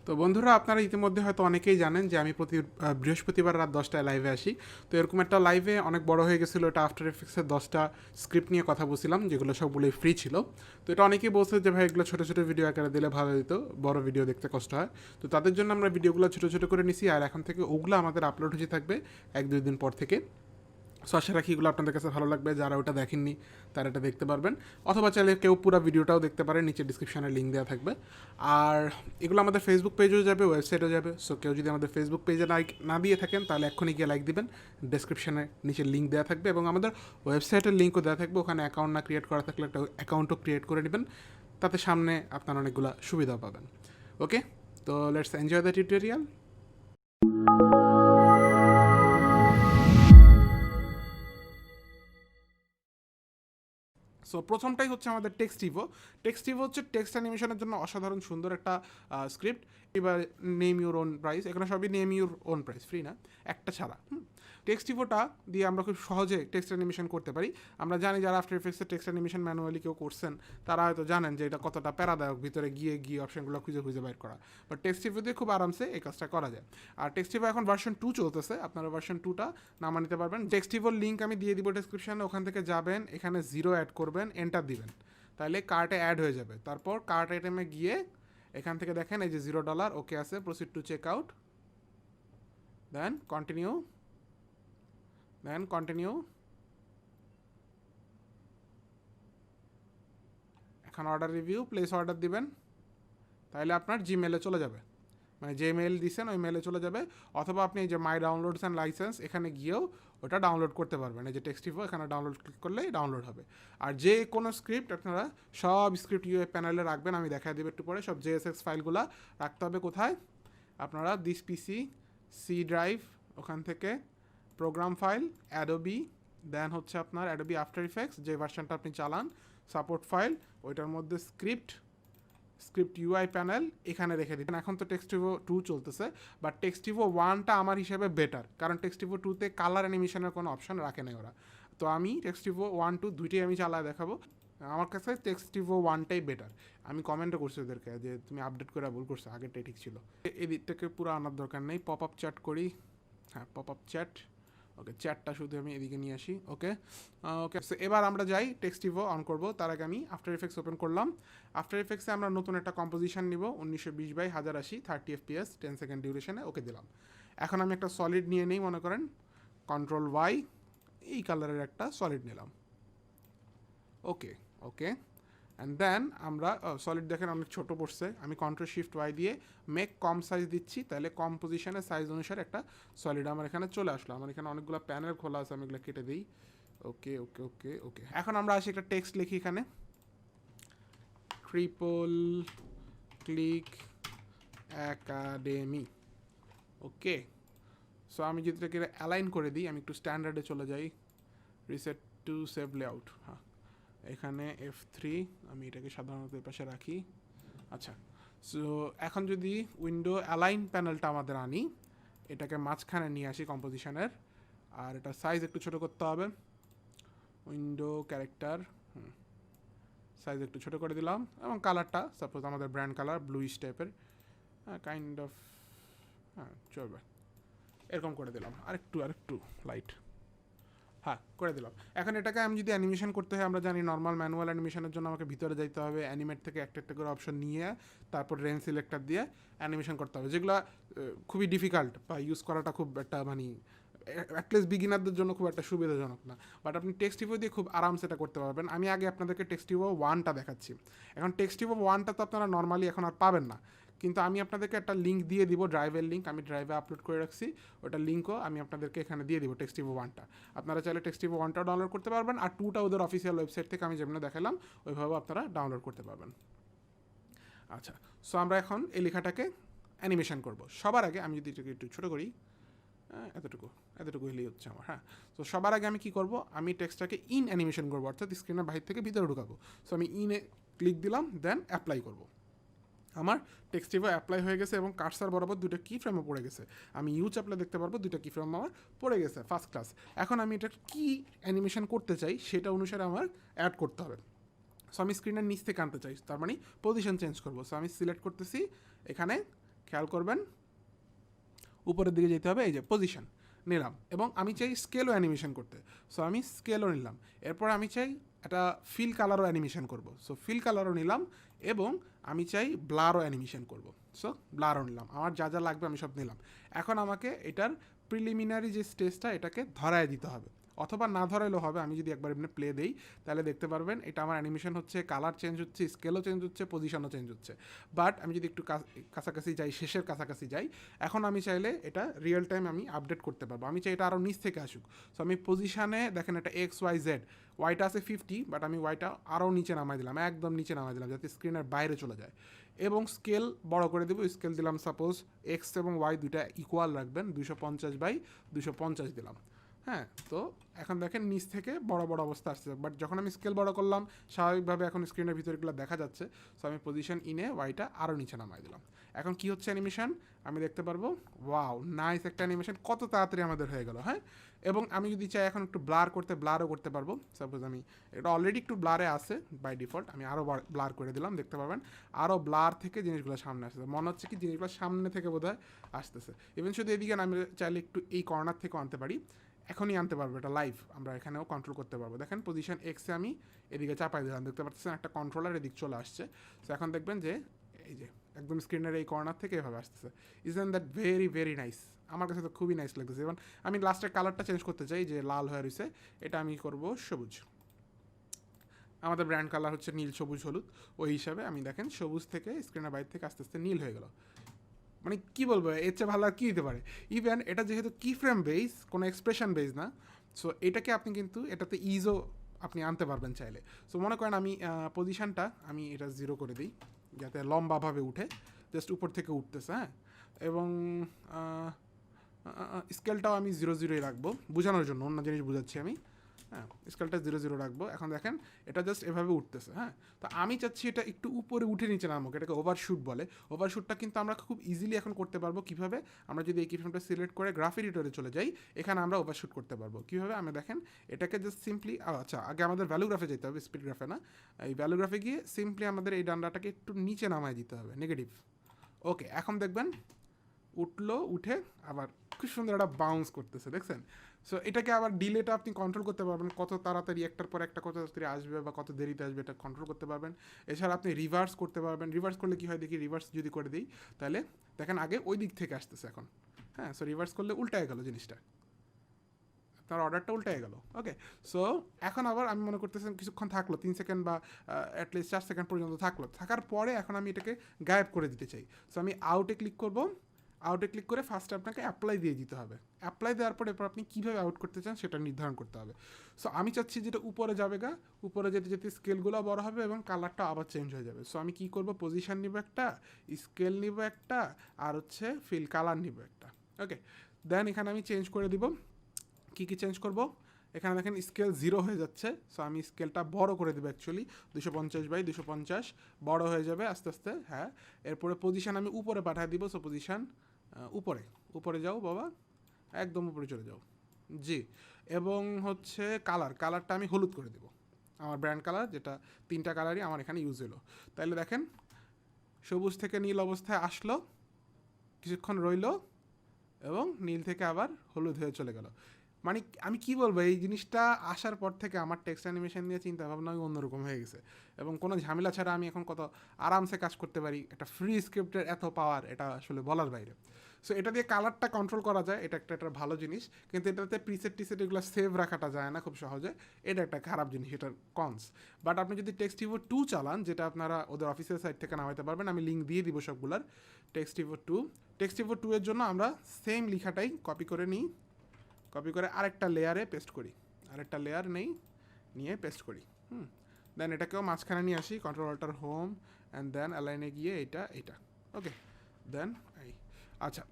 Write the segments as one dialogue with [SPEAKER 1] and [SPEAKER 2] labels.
[SPEAKER 1] তো বন্ধুরা, আপনারা ইতিমধ্যে হয়তো অনেকেই জানেন যে আমি প্রতি বৃহস্পতিবার রাত 10টায় লাইভে আসি। তো এরকম একটা লাইভে অনেক বড় হয়ে গেছিলো, এটা আফটার এফেক্টসের 10টা স্ক্রিপ্ট নিয়ে কথা বলছিলাম, যেগুলো সবগুলোই ফ্রি ছিল। তো এটা অনেকেই বলছে যে ভাই এগুলো ছোটো ছোটো ভিডিও আকারে দিলে ভালো দিত, বড় ভিডিও দেখতে কষ্ট হয়। তো তাদের জন্য আমরা ভিডিওগুলো ছোটো ছোটো করে নিছি, আর এখন থেকে ওগুলো আমাদের আপলোড হতে থাকবে 1-2 দিন পর থেকে। সো আশা রাখি এগুলো আপনাদের কাছে ভালো লাগবে, যারা ওটা দেখেননি তারা এটা দেখতে পারবেন, অথবা চাইলে কেউ পুরো ভিডিওটাও দেখতে পারেন, নিচে ডিসক্রিপশানে লিঙ্ক দেওয়া থাকবে। আর এগুলো আমাদের ফেসবুক পেজেও যাবে, ওয়েবসাইটেও যাবে। সো কেউ যদি আমাদের ফেসবুক পেজে লাইক না দিয়ে থাকেন তাহলে এক্ষুনি গিয়ে লাইক দিবেন, ডিসক্রিপশানে নিচে লিঙ্ক দেওয়া থাকবে, এবং আমাদের ওয়েবসাইটের লিঙ্কও দেওয়া থাকবে। ওখানে অ্যাকাউন্ট না ক্রিয়েট করা থাকলে একটা অ্যাকাউন্টও ক্রিয়েট করে নেবেন, তাতে সামনে আপনার অনেকগুলো সুবিধা পাবেন। ওকে, তো let's enjoy the tutorial. So প্রথমটাই হচ্ছে আমাদের টেক্সটিভো। টেক্সটিভো হচ্ছে টেক্সট অ্যানিমেশনের জন্য অসাধারণ সুন্দর একটা স্ক্রিপ্ট। এবার নেম ইউর ওন প্রাইস, এখানে সবই name your own price, free না, একটা ছাড়া। টেক্সটিভোটা দিয়ে আমরা খুব সহজে টেক্সট অ্যানিমেশন করতে পারি। আমরা জানি যারা আফটার এফেক্টসে টেক্সট অ্যানিমেশন ম্যানুয়ালি কেউ করছেন তারা হয়তো জানেন যে এটা কতটা প্যারাদায়ক, ভিতরে গিয়ে গিয়ে অপশনগুলো খুঁজে খুঁজে বাইর করা। বাট টেক্সটিভো দিয়ে খুব আরামসে এই কাজটা করা যায়। আর টেক্সটিভো এখন ভার্সন 2 চলতেছে, আপনারা ভার্সন 2টা নামা নিতে পারবেন। টেক্সটিভোর লিঙ্ক আমি দিয়ে দিব ডেসক্রিপশানে, ওখান থেকে যাবেন, এখানে 0 অ্যাড করবেন, এন্টার দিবেন, তাহলে কার্টে অ্যাড হয়ে যাবে। তারপর কার্ট আইটেমে গিয়ে এখান থেকে দেখেন এই যে $0 ওকে আছে, proceed to check out, then continue, then continue. এখন অর্ডার রিভিউ, প্লেস অর্ডার দিবেন, তাহলে আপনার জিমেলে চলে যাবে, মানে যে মেল দিচ্ছেন ওই মেলে চলে যাবে। অথবা আপনি এই যে মাই ডাউনলোডস অ্যান্ড লাইসেন্স এখানে গিয়েও ওটা ডাউনলোড করতে পারবেন। এই যে টেক্সটিভো এখানে ডাউনলোড ক্লিক করলেই ডাউনলোড হবে। আর যে কোনো স্ক্রিপ্ট আপনারা সব স্ক্রিপ্ট ইউএ প্যানেলে রাখবেন, আমি দেখাই দেবো একটু পরে। সব জেএসএক্স ফাইলগুলো রাখতে হবে কোথায়? আপনারা দিস পিসি, সি ড্রাইভ, ওখান থেকে প্রোগ্রাম ফাইল, অ্যাডোবি, দেন হচ্ছে আপনার অ্যাডোবি আফটার ইফেক্টস যে ভার্সনটা আপনি চালান, সাপোর্ট ফাইল, ওইটার মধ্যে স্ক্রিপ্ট ইউআই প্যানেল এখানে রেখে দিবেন। এখন তো টেক্সটিভো 2 চলতেছে, বাট টেক্সটিভো 1টা আমার হিসেবে বেটার, কারণ টেক্সটিভো 2তে কালার অ্যানিমেশনের কোনো অপশন রাখে নাই ওরা। তো আমি টেক্সটিভো 1-2 দুইটাই আমি চালায় দেখাবো। আমার কাছে টেক্সটিভো 1টাই বেটার। আমি কমেন্টও করছি ওদেরকে যে তুমি আপডেট করে ভুল করছো, আগেরটাই ঠিক ছিল। এদিক থেকে পুরো আনার দরকার নেই, পপ আপ চ্যাট করি। হ্যাঁ, পপ আপ চ্যাট, ওকে, চ্যাটটা শুধু আমি এদিকে নিয়ে আসি। ওকে ওকে, এবার আমরা যাই টেক্সটিভো অন করব। তার আগে আমি আফটার এফেক্টস ওপেন করলাম। আফটার এফেক্টসে আমরা নতুন একটা কম্পোজিশন নিব, 1920x1080, 30 FPS, 10 সেকেন্ড ডিউরেশনে। ওকে দিলাম। এখন আমি একটা সলিড নিয়ে নেই, মনে করেন কন্ট্রোল ওয়াই, এই কালারের একটা সলিড নিলাম। ওকে ওকে, অ্যান্ড দেন আমরা সলিড দেখেন অনেক ছোটো পড়ছে, আমি কন্ট্রোল শিফট ওয়াই দিয়ে মেক কম সাইজ দিচ্ছি, তাহলে কম পজিশনের সাইজ অনুসারে একটা সলিড আমার এখানে চলে আসলো। আমার এখানে অনেকগুলো প্যানেল খোলা আছে, আমি এগুলো কেটে দিই। ওকে ওকে ওকে ওকে, এখন আমরা আসি একটা টেক্সট লিখি এখানে, ট্রিপল ক্লিক অ্যাকাডেমি। ওকে, সো আমি যদি এটাকে অ্যালাইন করে দিই, আমি একটু স্ট্যান্ডার্ডে চলে যাই, রিসেট টু সেভ লেআউট। হ্যাঁ, এখানে F3, আমি এটাকে সাধারণত এর পাশে রাখি। আচ্ছা, সো এখন যদি উইন্ডো অ্যালাইন প্যানেলটা আমাদের আনি, এটাকে মাঝখানে নিয়ে আসি কম্পোজিশনের, আর এটা সাইজ একটু ছোটো করতে হবে। উইন্ডো ক্যারেক্টার, সাইজ একটু ছোটো করে দিলাম, এবং কালারটা সাপোজ আমাদের ব্র্যান্ড কালার ব্লুইশ টাইপের, কাইন্ড অফ, হ্যাঁ চলবে, এরকম করে দিলাম। আরেকটু লাইট, হ্যাঁ করে দিলাম। এখন এটাকে আমি যদি অ্যানিমেশন করতে হয়, আমরা জানি নর্মাল ম্যানুয়াল অ্যানিমেশনের জন্য আমাকে ভিতরে যাইতে হবে, অ্যানিমেট থেকে একটা একটা করে অপশন নিয়ে তারপর রেঞ্জ সিলেক্টর দিয়ে অ্যানিমেশন করতে হবে, যেগুলো খুবই ডিফিকাল্ট বা ইউজ করাটা খুব একটা মানে অ্যাটলিস্ট বিগিনারদের জন্য খুব একটা সুবিধাজনক না। বাট আপনি টেক্সটিভো দিয়ে খুব আরামসে এটা করতে পারবেন। আমি আগে আপনাদেরকে টেক্সটিভো 1টা দেখাচ্ছি। এখন টেক্সটিভো 1টা তো আপনারা নর্মালি এখন আর পাবেন না, কিন্তু আমি আপনাদেরকে একটা লিঙ্ক দিয়ে দিব, ড্রাইভের লিঙ্ক, আমি ড্রাইভে আপলোড করে রাখছি, ওটা লিঙ্কও আমি আপনাদেরকে এখানে দিয়ে দিব, টেক্সটিভো 1টা। আপনারা চাইলে টেক্সটিভো 1টাও ডাউনলোড করতে পারবেন, আর 2টা ওদের অফিসিয়াল ওয়েবসাইট থেকে আমি যেমন দেখালাম ওইভাবে আপনারা ডাউনলোড করতে পারবেন। আচ্ছা, সো আমরা এখন এই লেখাটাকে অ্যানিমেশন করব। সবার আগে আমি যদি এটাকে একটু ছোটো করি, এতটুকু হলেই হচ্ছে আমার। হ্যাঁ, তো সবার আগে আমি কী করব, আমি টেক্সটটাকে ইন অ্যানিমেশন করবো, অর্থাৎ স্ক্রিনের বাইরে থেকে ভিতরে ঢুকাবো। সো আমি ইনে ক্লিক দিলাম, দেন অ্যাপ্লাই করব। আমার টেক্সটিভো অ্যাপ্লাই হয়ে গেছে এবং কার্সার বরাবর দুটো কি ফ্রেমও পড়ে গেছে। আমি ইউ চাপলে দেখতে পারবো দুটো কি ফ্রেম আমার পড়ে গেছে, ফার্স্ট ক্লাস। এখন আমি এটা কি অ্যানিমেশন করতে চাই সেটা অনুসারে আমার অ্যাড করতে হবে। সো আমি স্ক্রিনের নিচ থেকে আনতে চাই, তার মানে পজিশন চেঞ্জ করবো। সো আমি সিলেক্ট করতেছি এখানে খেয়াল করবেন উপরের দিকে যেতে হবে, এই যে পজিশন নিলাম, এবং আমি চাই স্কেলও অ্যানিমেশন করতে, সো আমি স্কেলও নিলাম। এরপর আমি চাই একটা ফিল কালারও অ্যানিমেশন করব, সো ফিল কালারও নিলাম, এবং আমি চাই ব্লারও অ্যানিমেশন করব, সো ব্লারও নিলাম। আমার যা যা লাগবে আমি সব নিলাম। এখন আমাকে এটার প্রিলিমিনারি যে স্টেজটা এটাকে ধরায় দিতে হবে, অথবা না ধরাইলেও হবে। আমি যদি একবার এমনি প্লে দেই তাহলে দেখতে পারবেন এটা আমার অ্যানিমেশন হচ্ছে, কালার চেঞ্জ হচ্ছে, স্কেলও চেঞ্জ হচ্ছে, পজিশনও চেঞ্জ হচ্ছে। বাট আমি যদি একটু কাছাকাছি যাই, শেষের কাছাকাছি যাই, এখন আমি চাইলে এটা রিয়েল টাইম আমি আপডেট করতে পারবো। আমি চাই এটা আরও নিচ থেকে আসুক, সো আমি পজিশানে দেখেন এটা এক্স ওয়াই জেড, ওয়াইটা আছে 50, বাট আমি ওয়াইটা আরও নিচে নামাই দিলাম, একদম নিচে নামাই দিলাম যাতে স্ক্রিনের বাইরে চলে যায়। এবং স্কেল বড় করে দেবো, স্কেল দিলাম সাপোজ এক্স এবং ওয়াই দুইটা ইকুয়াল রাখবেন, 250/250 দিলাম। হ্যাঁ, তো এখন দেখেন নিচ থেকে বড় বড় অবস্থা আসছে, বাট যখন আমি স্কেল বড় করলাম স্বাভাবিকভাবে এখন স্ক্রিনের ভিতরেগুলো দেখা যাচ্ছে, সো আমি পজিশন ইনে ওয়াইটা আরও নিচে নামাই দিলাম। এখন কি হচ্ছে অ্যানিমেশন আমি দেখতে পারবো, ওয়াও নাইস একটা অ্যানিমেশন, কত তাড়াতাড়ি আমাদের হয়ে গেল। হ্যাঁ, এবং আমি যদি চাই এখন একটু ব্লার করতে, ব্লারও করতে পারবো। সাপোজ আমি এটা অলরেডি একটু ব্লারে আছে বাই ডিফল্ট, আমি আরও ব্লার করে দিলাম, দেখতে পাবেন আরও ব্লার থেকে জিনিসগুলো সামনে আসতেছে, মনে হচ্ছে কি জিনিসগুলো সামনে থেকে বোধহয় আসতেছে। ইভেন শুধু এদিকে আমি চাইলে একটু এই কর্নার থেকেও আনতে পারি, এখনই আনতে পারবো, এটা লাইভ আমরা এখানেও কন্ট্রোল করতে পারবো। দেখেন পজিশন এক্সে আমি এদিকে চাপাই দিলাম, দেখতে পাচ্ছেন একটা কন্ট্রোলার এদিক চলে আসছে। সো এখন দেখবেন যে এই যে একদম স্ক্রিনের এই কর্নার থেকে এভাবে আসতেছে। Isn't that very very nice? আমার কাছে তো খুবই নাইস লাগতেছে। এবং আমি লাস্টের কালারটা চেঞ্জ করতে চাই, যে লাল হয়ে রয়েছে এটা আমি করব সবুজ। আমাদের ব্র্যান্ড কালার হচ্ছে নীল সবুজ হলুদ, ওই হিসাবে আমি দেখেন সবুজ থেকে স্ক্রিনের বাইরে থেকে আস্তে আস্তে নীল হয়ে গেল। মানে কী বলবো, এর চেয়ে ভালো আর কী হতে পারে। ইভেন এটা যেহেতু কি ফ্রেম বেস, কোনো এক্সপ্রেশন বেস না, সো এটাকে আপনি কিন্তু এটাতে ইজও আপনি আনতে পারবেন চাইলে। সো মনে করেন আমি পজিশানটা আমি এটা 0 করে দিই যাতে লম্বাভাবে উঠে, জাস্ট উপর থেকে উঠতেছে। হ্যাঁ, এবং স্কেলটাও আমি 0 রাখবো বোঝানোর জন্য, অন্য জিনিস বোঝাচ্ছি আমি। হ্যাঁ, স্কেলটা 0 রাখবো। এখন দেখেন এটা জাস্ট এভাবে উঠতেছে। হ্যাঁ, তো আমি চাচ্ছি এটা একটু উপরে উঠে নিচে নামুক, এটাকে ওভারশুট বলে। ওভারশুটটা কিন্তু আমরা খুব ইজিলি এখন করতে পারবো। কীভাবে? আমরা যদি এই কিফ্রেমটা সিলেক্ট করে গ্রাফ এডিটরে চলে যাই, এখানে আমরা ওভারশুট করতে পারবো। কীভাবে? আমি দেখেন এটাকে জাস্ট সিম্পলি, আচ্ছা আগে আমাদের ভ্যালু গ্রাফে যেতে হবে, স্পিড গ্রাফে না। এই ভ্যালু গ্রাফে গিয়ে সিম্পলি আমাদের এই ডান্ডাটাকে একটু নিচে নামায় দিতে হবে, নেগেটিভ। ওকে, এখন দেখবেন উঠলো, উঠে আবার খুব সুন্দর একটা বাউন্স করতেছে, দেখছেন? সো এটাকে আবার ডিলেটা আপনি কন্ট্রোল করতে পারবেন, কত তাড়াতাড়ি একটার পর একটা কত তাড়াতাড়ি আসবে বা কত দেরিতে আসবে, এটা কন্ট্রোল করতে পারবেন। এছাড়া আপনি রিভার্স করতে পারবেন। রিভার্স করলে কী হয় দেখি, রিভার্স যদি করে দিই তাহলে দেখেন আগে ওই দিক থেকে আসতেছে এখন। হ্যাঁ, সো রিভার্স করলে উল্টায় গেল জিনিসটা, তার অর্ডারটা উল্টায় গেল। ওকে, সো এখন আবার আমি মনে করতেছি কিছুক্ষণ থাকলো, 3 সেকেন্ড বা অ্যাটলিস্ট 4 সেকেন্ড পর্যন্ত থাকলো, থাকার পরে এখন আমি এটাকে গায়েব করে দিতে চাই। সো আমি আউটে ক্লিক করবো, আউটে ক্লিক করে ফার্স্টে আপনাকে অ্যাপ্লাই দিয়ে দিতে হবে। অ্যাপ্লাই দেওয়ার পর এরপর আপনি কীভাবে আউট করতে চান সেটা নির্ধারণ করতে হবে। সো আমি চাচ্ছি যেটা উপরে যাবে গা, উপরে যেতে যেতে স্কেলগুলো বড় হবে এবং কালারটা আবার চেঞ্জ হয়ে যাবে। সো আমি কী করবো, পজিশন নিব একটা, স্কেল নিব একটা, আর হচ্ছে ফিল কালার নিব একটা। ওকে, দেন এখানে আমি চেঞ্জ করে দিব। কী কী চেঞ্জ করব? এখানে দেখেন স্কেল 0 হয়ে যাচ্ছে, সো আমি স্কেলটা বড় করে দেবো, অ্যাকচুয়ালি 250/250 বড় হয়ে যাবে আস্তে আস্তে। হ্যাঁ, এরপরে পজিশন আমি উপরে পাঠিয়ে দিব। সো পজিশন উপরে, উপরে যাও বাবা, একদম উপরে চলে যাও। জি, এবং হচ্ছে কালারটা আমি হলুদ করে দেবো, আমার ব্র্যান্ড কালার, যেটা 3টা কালারই আমার এখানে ইউজ হলো। তাইলে দেখেন সবুজ থেকে নীল অবস্থায় আসলো, কিছুক্ষণ রইলো, এবং নীল থেকে আবার হলুদ হয়ে চলে গেল। মানে আমি কি বলবো, এই জিনিসটা আসার পর থেকে আমার টেক্সট অ্যানিমেশন নিয়ে চিন্তা ভাবনা অন্যরকম হয়ে গেছে, এবং কোনো ঝামেলা ছাড়া আমি এখন কত আরামসে কাজ করতে পারি। একটা ফ্রি স্ক্রিপ্টের এত পাওয়ার, এটা আসলে বলার বাইরে। সো এটা দিয়ে কালারটা কন্ট্রোল করা যায়, এটা একটা ভালো জিনিস, কিন্তু এটাতে প্রিসেট টিসেট এগুলো সেভ রাখাটা যায় না খুব সহজে, এটা একটা খারাপ জিনিস, এটার কনস। বাট আপনি যদি টেক্সটিভো 2 চালান, যেটা আপনারা ওদের অফিসিয়াল সাইট থেকে নামাইতে পারবেন, আমি লিঙ্ক দিয়ে দিব সবগুলার। টেক্সটিভো 2 এর জন্য আমরা সেম লেখাটাই কপি করে নিই, কপি করে আরেকটা লেয়ারে পেস্ট করি, আরেকটা লেয়ার নেই, নিয়ে পেস্ট করি। দেন এটাকেও মাঝখানে নিয়ে আসি, control alter home, and then অ্যালাইনে গিয়ে এইটা। ওকে, দেন এই, আচ্ছা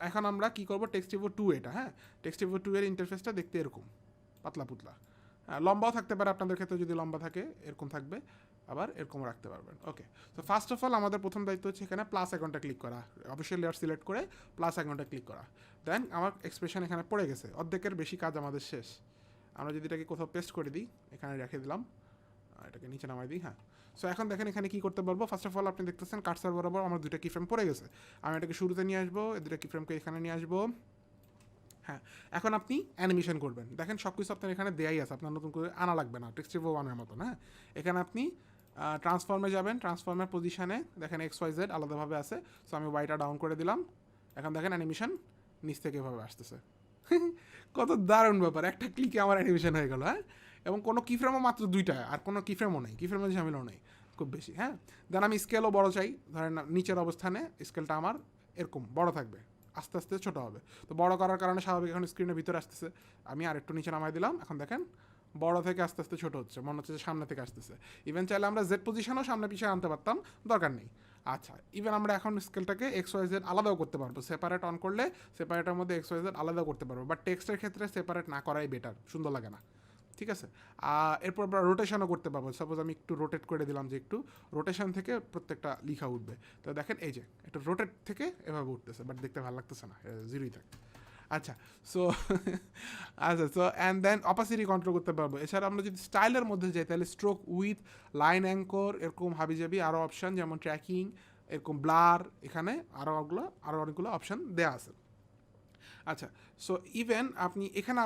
[SPEAKER 1] এখন আমরা কী করবো, টেক্সটিভো 2 এটা। হ্যাঁ, টেক্সটিভো 2 এর ইন্টারফেসটা দেখতে এরকম পাতলা পুতলা। হ্যাঁ, লম্বাও থাকতে পারে, আপনাদের ক্ষেত্রে যদি লম্বা থাকে এরকম থাকবে, আবার এরকম রাখতে পারবেন। ওকে, তো ফার্স্ট অফ অল আমাদের প্রথম দায়িত্ব হচ্ছে এখানে প্লাস আইকনটা ক্লিক করা, অবশ্যই লেয়ার সিলেক্ট করে প্লাস আইকনটা ক্লিক করা। দেন আমার এক্সপ্রেশন এখানে পড়ে গেছে, অর্ধেকের বেশি কাজ আমাদের শেষ। আমরা যদি এটাকে কোথাও পেস্ট করে দিই, এখানে রেখে দিলাম, এটাকে নিচে নামাই দিই। হ্যাঁ, সো এখন দেখেন এখানে কী করতে পারবো। ফার্স্ট অফ অল আপনি দেখতেছেন কার্সার বরাবর আমার 2টা কি ফ্রেম পড়ে গেছে। আমি এটাকে শুরুতে নিয়ে আসবো, এই 2টা কি ফ্রেমকে এখানে নিয়ে আসবো। হ্যাঁ, এখন আপনি অ্যানিমেশন করবেন। দেখেন সব কিছু আপনার এখানে দেয়াই আছে, আপনার নতুন করে আনা লাগবে না, টেক্সটিভো ওয়ানের মতন। হ্যাঁ, এখানে আপনি ট্রান্সফর্মে যাবেন, ট্রান্সফর্মের পজিশানে দেখেন XYZ আলাদাভাবে আছে। সো আমি ওয়াইটা ডাউন করে দিলাম। এখন দেখেন অ্যানিমেশন নিচ থেকে এভাবে আসতেছে। কত দারুণ ব্যাপার, একটা ক্লিকে আমার অ্যানিমেশন হয়ে গেল। হ্যাঁ, এবং কোনো কিফ্রেমও মাত্র 2টা, আর কোনো কিফ্রেমও নেই, কিফ্রেমের ঝামেলাও নেই খুব বেশি। হ্যাঁ, দেন আমি স্কেলও বড় চাই, ধরেন নিচের অবস্থানে স্কেলটা আমার এরকম বড় থাকবে, আস্তে আস্তে ছোটো হবে। তো বড় করার কারণে স্বাভাবিক এখন স্ক্রিনের ভিতরে আসতেছে, আমি আর একটু নিচে নামাই দিলাম। এখন দেখেন বড় থেকে আস্তে আস্তে ছোটো হচ্ছে, মনে হচ্ছে যে সামনে থেকে আসতেছে। ইভেন চাইলে আমরা জেড পজিশনও সামনে পিছিয়ে আনতে পারতাম, দরকার নেই। আচ্ছা, ইভেন আমরা এখন স্কেলটাকে XYZ আলাদাও করতে পারবো, সেপারেট অন করলে সেপারেটের মধ্যে XYZ আলাদাও করতে পারবো, বাট টেক্সটের ক্ষেত্রে সেপারেট না করাই বেটার, সুন্দর লাগে না। ঠিক আছে, এরপর আমরা রোটেশনও করতে পারবো। সাপোজ আমি একটু রোটেট করে দিলাম, যে একটু রোটেশন থেকে প্রত্যেকটা লিখা উঠবে। তো দেখেন এই যে একটু রোটেট থেকে এভাবে উঠতেছে, বাট দেখতে ভালো লাগতেছে না, জিরোই থাকে। আচ্ছা, সো আচ্ছা, so and then opacity control করতে পারবো। এছাড়া আমরা যদি স্টাইলের মধ্যে যাই তাহলে স্ট্রোক উইথ, লাইন অ্যাঙ্কর, এরকম হাবিজাবি আরও অপশান, যেমন ট্র্যাকিং, এরকম ব্লার, এখানে আরও অনেকগুলো অপশান দেওয়া আছে। আচ্ছা, সো ইভেন আপনি এখানে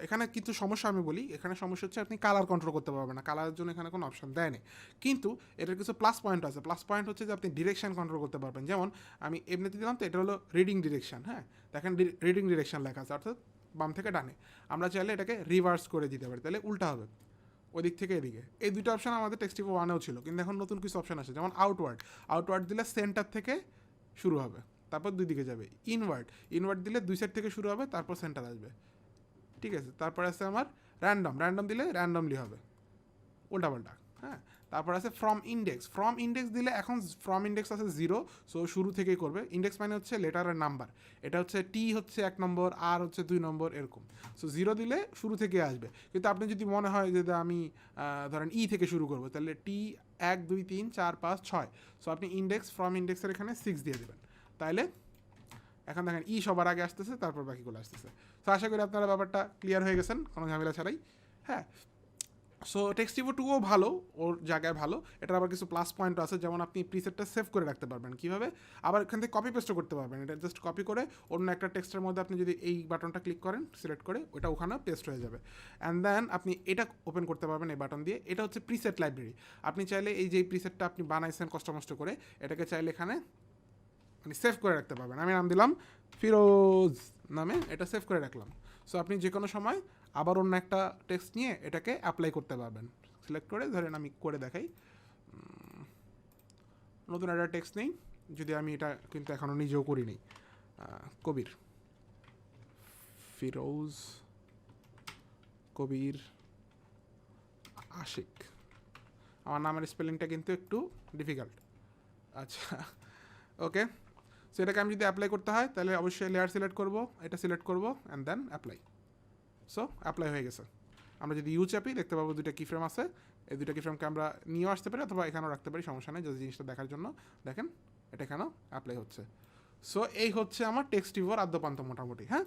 [SPEAKER 1] এখানে কিছু সমস্যা আমি বলি। এখানে সমস্যা হচ্ছে আপনি কালার কন্ট্রোল করতে পারবেন না, কালারের জন্য এখানে কোনো অপশান দেয়নি। কিন্তু এটার কিছু প্লাস পয়েন্ট আছে। প্লাস পয়েন্ট হচ্ছে যে আপনি ডিরেকশন কন্ট্রোল করতে পারবেন। যেমন আমি এমনিতে দিলাম, তো এটা হলো রিডিং ডিরেকশন। হ্যাঁ, দেখেন রিডিং ডিরেকশন লেখা আছে, অর্থাৎ বাম থেকে ডানে। আমরা চাইলে এটাকে রিভার্স করে দিতে পারি, তাহলে উল্টা হবে, ওই দিক থেকে এদিকে। এই 2টা অপশান আমাদের টেক্সটিভো ওয়ানেও ছিল, কিন্তু এখন নতুন কিছু অপশান আছে, যেমন আউটওয়ার্ড দিলে সেন্টার থেকে শুরু হবে, তারপর 2 দিকে যাবে। ইনওয়ার্ড দিলে 2 সাইড থেকে শুরু হবে, তারপর সেন্টার আসবে। ঠিক আছে, তারপর আছে আমার র্যান্ডম দিলে র্যান্ডমলি হবে, উল্টাপাল্টা। হ্যাঁ, তারপর আছে ফ্রম ইন্ডেক্স দিলে এখন ফ্রম ইন্ডেক্স আছে 0, সো শুরু থেকেই করবে। ইন্ডেক্স মানে হচ্ছে লেটারের নাম্বার, এটা হচ্ছে টি হচ্ছে 1 নম্বর, আর হচ্ছে 2 নম্বর, এরকম। সো 0 দিলে শুরু থেকে আসবে। কিন্তু আপনি যদি মনে হয় যে আমি ধরেন থেকে শুরু করবো, তাহলে টি 1 2 3 4 5 6, সো আপনি ফ্রম ইন্ডেক্সের এখানে 6 দিয়ে দেবেন। তাইলে এখন দেখেন সবার আগে আসতেছে, তারপর বাকিগুলো আসতেছে। তো আশা করি আপনারা ব্যাপারটা ক্লিয়ার হয়ে গেছেন কোনো ঝামেলা ছাড়াই। হ্যাঁ, সো টেক্সটিভো 2ও ভালো, ওর জায়গায় ভালো। এটার আবার কিছু প্লাস পয়েন্ট আছে, যেমন আপনি প্রিসেটটা সেভ করে রাখতে পারবেন। কীভাবে? আবার এখান থেকে কপি পেস্টও করতে পারবেন। এটা জাস্ট কপি করে অন্য একটা টেক্সটের মধ্যে আপনি যদি এই বাটনটা ক্লিক করেন, সিলেক্ট করে, ওটা ওখানে পেস্ট হয়ে যাবে। অ্যান্ড দেন আপনি এটা ওপেন করতে পারবেন এই বাটন দিয়ে। এটা হচ্ছে প্রিসেট লাইব্রেরি। আপনি চাইলে এই যে প্রিসেটটা আপনি বানাইছেন কষ্ট করে, এটাকে চাইলে এখানে মানে সেভ করে রাখতে পারবেন। আমি নাম দিলাম ফিরোজ নামে, এটা সেভ করে রাখলাম। সো আপনি যে কোনো সময় আবার অন্য একটা টেক্সট নিয়ে এটাকে অ্যাপ্লাই করতে পারবেন। সিলেক্ট করে ধরেন আমি করে দেখাই, নতুন একটা টেক্সট নেই, যদি আমি এটা কিন্তু এখনও নিজেও করিনি। কবির, ফিরোজ কবির আশিক, আমার নামের স্পেলিংটা কিন্তু একটু ডিফিকাল্ট। আচ্ছা, ওকে। সো এটাকে আমি যদি অ্যাপ্লাই করতে হয়, তাহলে অবশ্যই লেয়ার সিলেক্ট করব, এটা সিলেক্ট করব, and then apply. So apply হয়ে গেছে। আমরা যদি চাপি, দেখতে পাবো 2টা কি ফ্রেম আছে। এই 2টা কি ফ্রেমকে আমরা নিয়েও আসতে পারি, অথবা এখানেও রাখতে পারি, সমস্যা নেই। যদি জিনিসটা দেখার জন্য দেখেন, এটা এখানেও অ্যাপ্লাই হচ্ছে। সো এই হচ্ছে আমার টেক্সটিভোর আদ্যপান্ত মোটামুটি। হ্যাঁ।